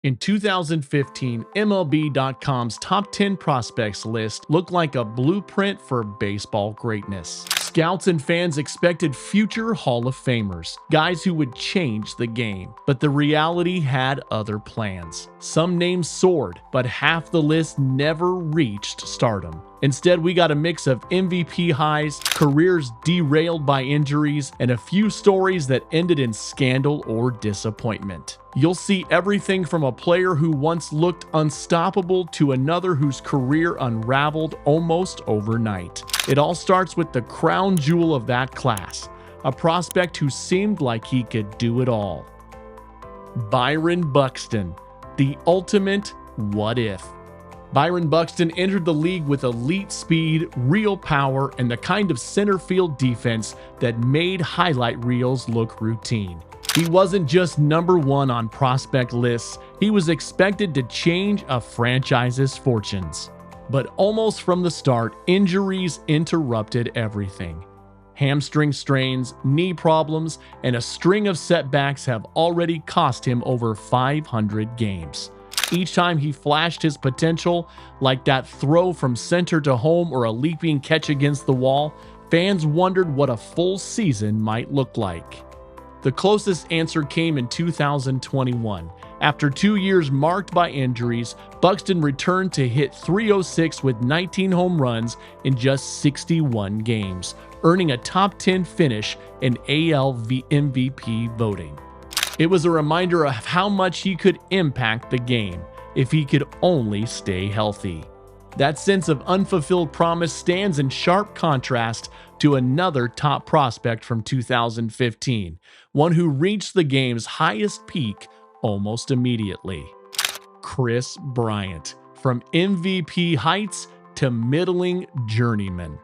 In 2015, MLB.com's top 10 prospects list looked like a blueprint for baseball greatness. Scouts and fans expected future Hall of Famers, guys who would change the game. But the reality had other plans. Some names soared, but half the list never reached stardom. Instead, we got a mix of MVP highs, careers derailed by injuries, and a few stories that ended in scandal or disappointment. You'll see everything from a player who once looked unstoppable to another whose career unraveled almost overnight. It all starts with the crown jewel of that class, a prospect who seemed like he could do it all. Byron Buxton, the ultimate what if. Byron Buxton entered the league with elite speed, real power, and the kind of center field defense that made highlight reels look routine. He wasn't just number one on prospect lists, he was expected to change a franchise's fortunes. But almost from the start, injuries interrupted everything. Hamstring strains, knee problems, and a string of setbacks have already cost him over 500 games. Each time he flashed his potential, like that throw from center to home or a leaping catch against the wall, fans wondered what a full season might look like. The closest answer came in 2021. After 2 years marked by injuries, Buxton returned to hit .306 with 19 home runs in just 61 games, earning a top 10 finish in AL MVP voting. It was a reminder of how much he could impact the game if he could only stay healthy. That sense of unfulfilled promise stands in sharp contrast to another top prospect from 2015, one who reached the game's highest peak almost immediately. Kris Bryant, from MVP heights to middling journeyman.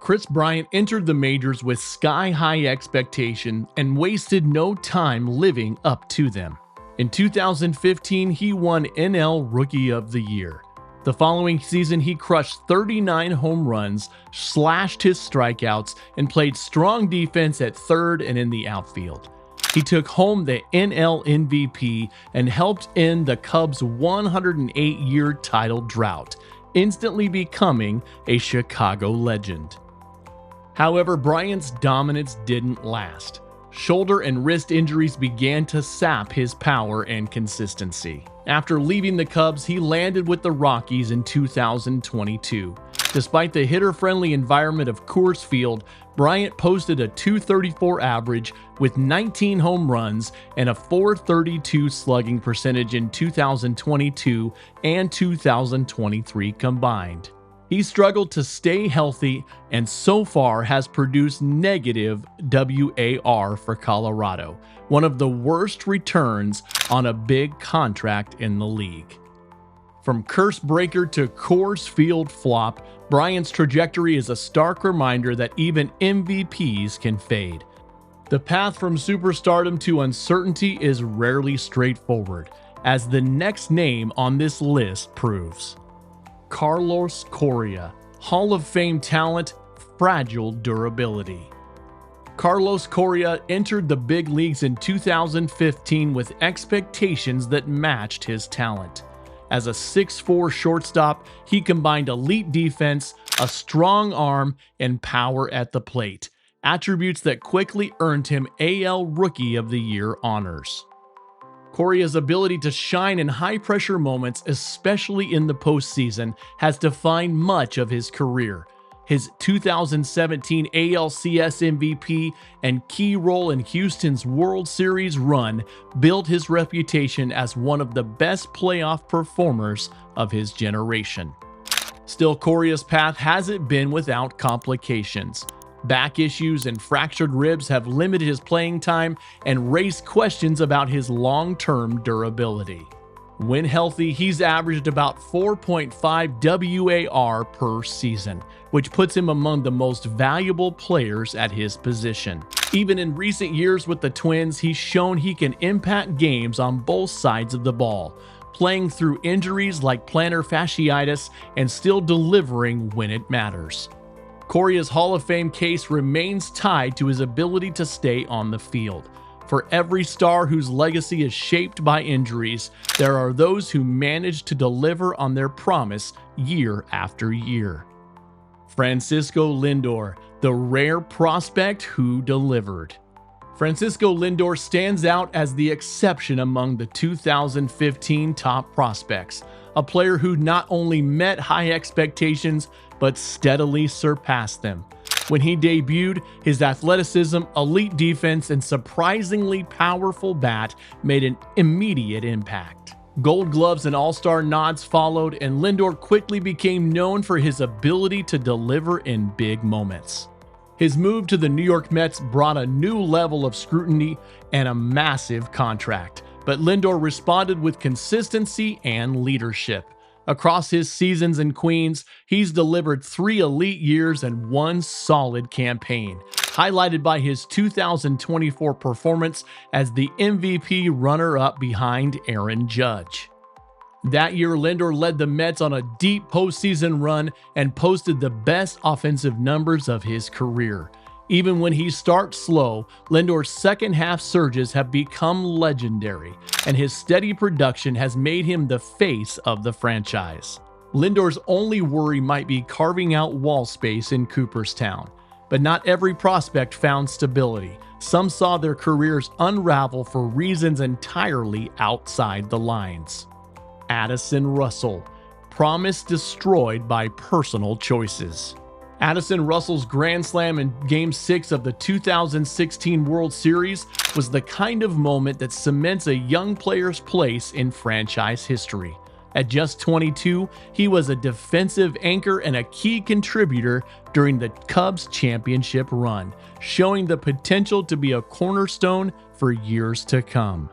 Kris Bryant entered the majors with sky-high expectation and wasted no time living up to them. In 2015, he won NL Rookie of the Year. The following season, he crushed 39 home runs, slashed his strikeouts, and played strong defense at third and in the outfield. He took home the NL MVP and helped end the Cubs' 108-year title drought, instantly becoming a Chicago legend. However, Bryant's dominance didn't last. Shoulder and wrist injuries began to sap his power and consistency. After leaving the Cubs, he landed with the Rockies in 2022. Despite the hitter-friendly environment of Coors Field, Bryant posted a .234 average with 19 home runs and a .432 slugging percentage in 2022 and 2023 combined. He struggled to stay healthy and so far has produced negative WAR for Colorado, one of the worst returns on a big contract in the league. From curse breaker to Coors Field flop, Bryant's trajectory is a stark reminder that even MVPs can fade. The path from superstardom to uncertainty is rarely straightforward, as the next name on this list proves. Carlos Correa, Hall of Fame talent, fragile durability. Carlos Correa entered the big leagues in 2015 with expectations that matched his talent. As a 6'4" shortstop, he combined elite defense, a strong arm, and power at the plate, attributes that quickly earned him AL Rookie of the Year honors. Correa's ability to shine in high-pressure moments, especially in the postseason, has defined much of his career. His 2017 ALCS MVP and key role in Houston's World Series run built his reputation as one of the best playoff performers of his generation. Still, Correa's path hasn't been without complications. Back issues and fractured ribs have limited his playing time and raised questions about his long-term durability. When healthy, he's averaged about 4.5 WAR per season, which puts him among the most valuable players at his position. Even in recent years with the Twins, he's shown he can impact games on both sides of the ball, playing through injuries like plantar fasciitis and still delivering when it matters. Correa's Hall of Fame case remains tied to his ability to stay on the field. For every star whose legacy is shaped by injuries, there are those who manage to deliver on their promise year after year. Francisco Lindor, the rare prospect who delivered. Francisco Lindor stands out as the exception among the 2015 top prospects, a player who not only met high expectations but steadily surpassed them. When he debuted, his athleticism, elite defense, and surprisingly powerful bat made an immediate impact. Gold Gloves and All-Star nods followed, and Lindor quickly became known for his ability to deliver in big moments. His move to the New York Mets brought a new level of scrutiny and a massive contract, but Lindor responded with consistency and leadership. Across his seasons in Queens, he's delivered 3 elite years and 1 solid campaign, highlighted by his 2024 performance as the MVP runner-up behind Aaron Judge. That year, Lindor led the Mets on a deep postseason run and posted the best offensive numbers of his career. Even when he starts slow, Lindor's second-half surges have become legendary, and his steady production has made him the face of the franchise. Lindor's only worry might be carving out wall space in Cooperstown, but not every prospect found stability. Some saw their careers unravel for reasons entirely outside the lines. Addison Russell, promise destroyed by personal choices. Addison Russell's grand slam in Game 6 of the 2016 World Series was the kind of moment that cements a young player's place in franchise history. At just 22, he was a defensive anchor and a key contributor during the Cubs' championship run, showing the potential to be a cornerstone for years to come.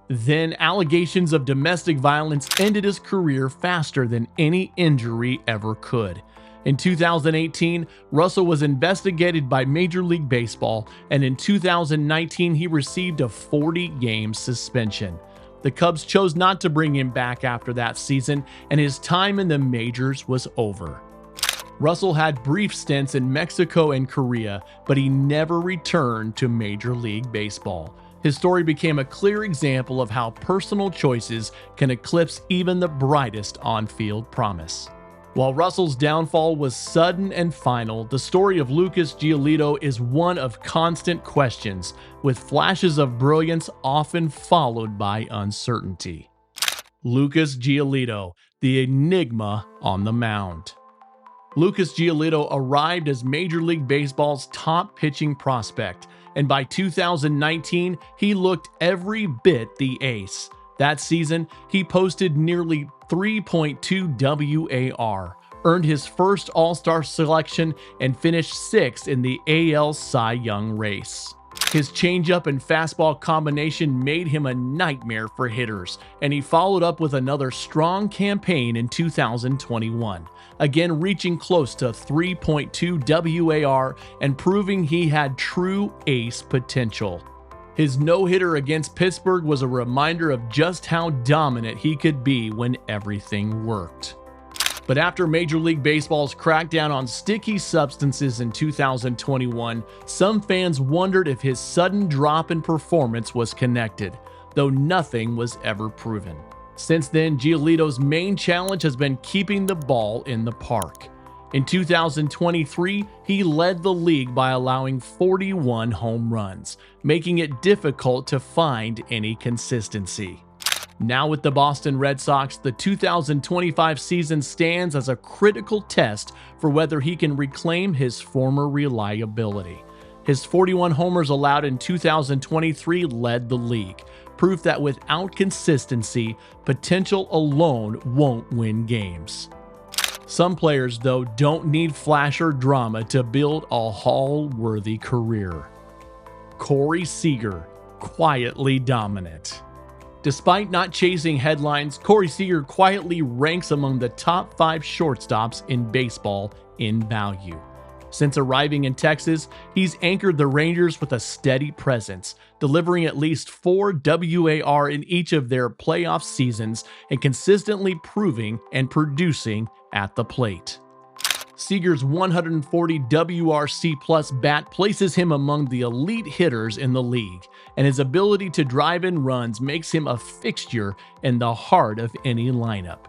Then, allegations of domestic violence ended his career faster than any injury ever could. In 2018, Russell was investigated by Major League Baseball, and in 2019 he received a 40-game suspension. The Cubs chose not to bring him back after that season, and his time in the majors was over. Russell had brief stints in Mexico and Korea, but he never returned to Major League Baseball. His story became a clear example of how personal choices can eclipse even the brightest on-field promise. While Russell's downfall was sudden and final, the story of Lucas Giolito is one of constant questions, with flashes of brilliance often followed by uncertainty. Lucas Giolito, the enigma on the mound. Lucas Giolito arrived as Major League Baseball's top pitching prospect, and by 2019, he looked every bit the ace. That season, he posted nearly 3.2 WAR, earned his first All-Star selection, and finished 6th in the AL Cy Young race. His changeup and fastball combination made him a nightmare for hitters, and he followed up with another strong campaign in 2021, again reaching close to 3.2 WAR and proving he had true ace potential. His no-hitter against Pittsburgh was a reminder of just how dominant he could be when everything worked. But after Major League Baseball's crackdown on sticky substances in 2021, some fans wondered if his sudden drop in performance was connected, though nothing was ever proven. Since then, Giolito's main challenge has been keeping the ball in the park. In 2023, he led the league by allowing 41 home runs, making it difficult to find any consistency. Now with the Boston Red Sox, the 2025 season stands as a critical test for whether he can reclaim his former reliability. His 41 homers allowed in 2023 led the league, proof that without consistency, potential alone won't win games. Some players, though, don't need flash or drama to build a Hall-worthy career. Corey Seager, quietly dominant. Despite not chasing headlines, Corey Seager quietly ranks among the top 5 shortstops in baseball in value. Since arriving in Texas, he's anchored the Rangers with a steady presence, delivering at least 4 WAR in each of their playoff seasons and consistently proving and producing at the plate. Seager's 140 WRC plus bat places him among the elite hitters in the league, and his ability to drive in runs makes him a fixture in the heart of any lineup.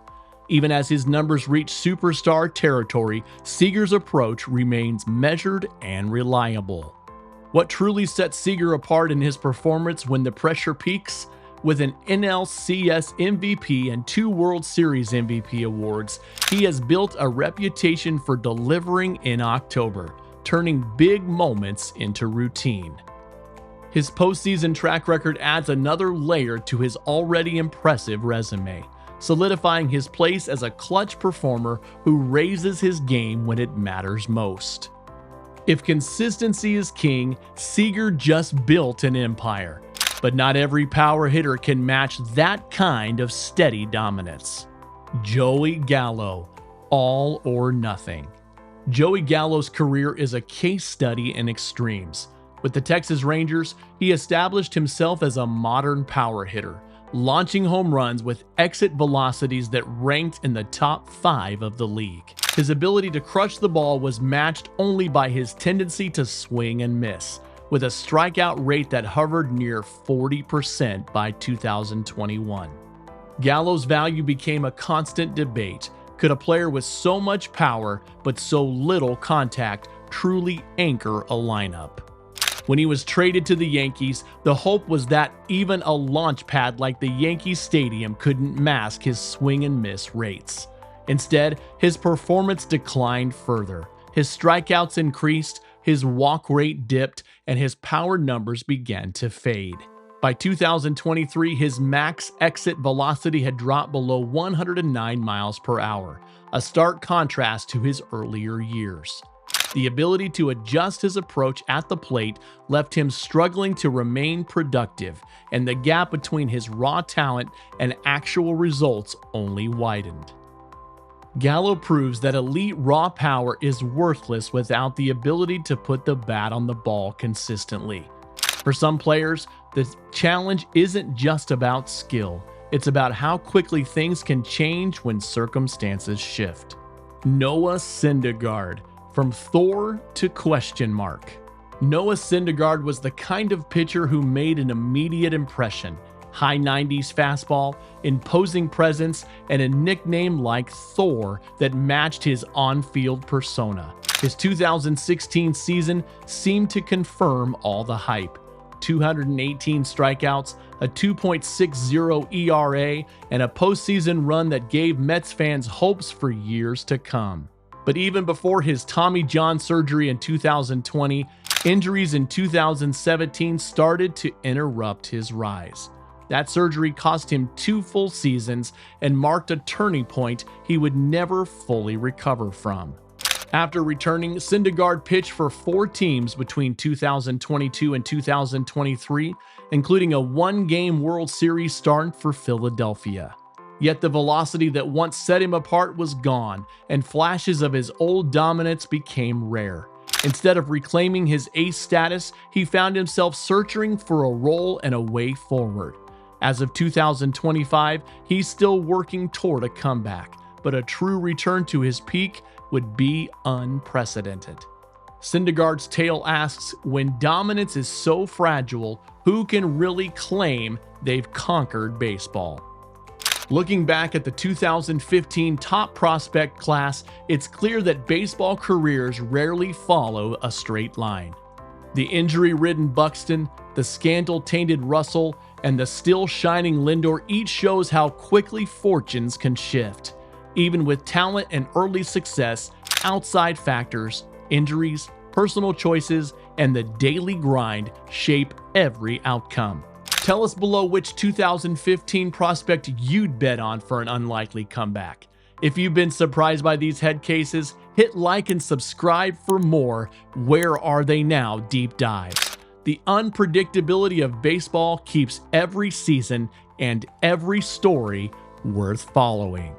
Even as his numbers reach superstar territory, Seager's approach remains measured and reliable. What truly sets Seager apart in his performance when the pressure peaks? With an NLCS MVP and 2 World Series MVP awards, he has built a reputation for delivering in October, turning big moments into routine. His postseason track record adds another layer to his already impressive resume, solidifying his place as a clutch performer who raises his game when it matters most. If consistency is king, Seager just built an empire. But not every power hitter can match that kind of steady dominance. Joey Gallo, all or nothing. Joey Gallo's career is a case study in extremes. With the Texas Rangers, he established himself as a modern power hitter, launching home runs with exit velocities that ranked in the top 5 of the league. His ability to crush the ball was matched only by his tendency to swing and miss, with a strikeout rate that hovered near 40% by 2021. Gallo's value became a constant debate. Could a player with so much power but so little contact truly anchor a lineup? When he was traded to the Yankees, the hope was that even a launch pad like the Yankees Stadium couldn't mask his swing and miss rates. Instead, his performance declined further. His strikeouts increased, his walk rate dipped, and his power numbers began to fade. By 2023, his max exit velocity had dropped below 109 miles per hour, a stark contrast to his earlier years. The ability to adjust his approach at the plate left him struggling to remain productive, and the gap between his raw talent and actual results only widened. Gallo proves that elite raw power is worthless without the ability to put the bat on the ball consistently. For some players, the challenge isn't just about skill, it's about how quickly things can change when circumstances shift. Noah Syndergaard, from Thor to question mark. Noah Syndergaard was the kind of pitcher who made an immediate impression. High 90s fastball, imposing presence, and a nickname like Thor that matched his on-field persona. His 2016 season seemed to confirm all the hype. 218 strikeouts, a 2.60 ERA, and a postseason run that gave Mets fans hopes for years to come. But even before his Tommy John surgery in 2020, injuries in 2017 started to interrupt his rise. That surgery cost him 2 full seasons and marked a turning point he would never fully recover from. After returning, Syndergaard pitched for 4 teams between 2022 and 2023, including a 1-game World Series start for Philadelphia. Yet the velocity that once set him apart was gone, and flashes of his old dominance became rare. Instead of reclaiming his ace status, he found himself searching for a role and a way forward. As of 2025, he's still working toward a comeback, but a true return to his peak would be unprecedented. Syndergaard's tale asks, when dominance is so fragile, who can really claim they've conquered baseball? Looking back at the 2015 top prospect class, it's clear that baseball careers rarely follow a straight line. The injury-ridden Buxton, the scandal-tainted Russell, and the still shining Lindor each shows how quickly fortunes can shift. Even with talent and early success, outside factors, injuries, personal choices, and the daily grind shape every outcome. Tell us below which 2015 prospect you'd bet on for an unlikely comeback. If you've been surprised by these head cases, hit like and subscribe for more Where Are They Now deep dives. The unpredictability of baseball keeps every season and every story worth following.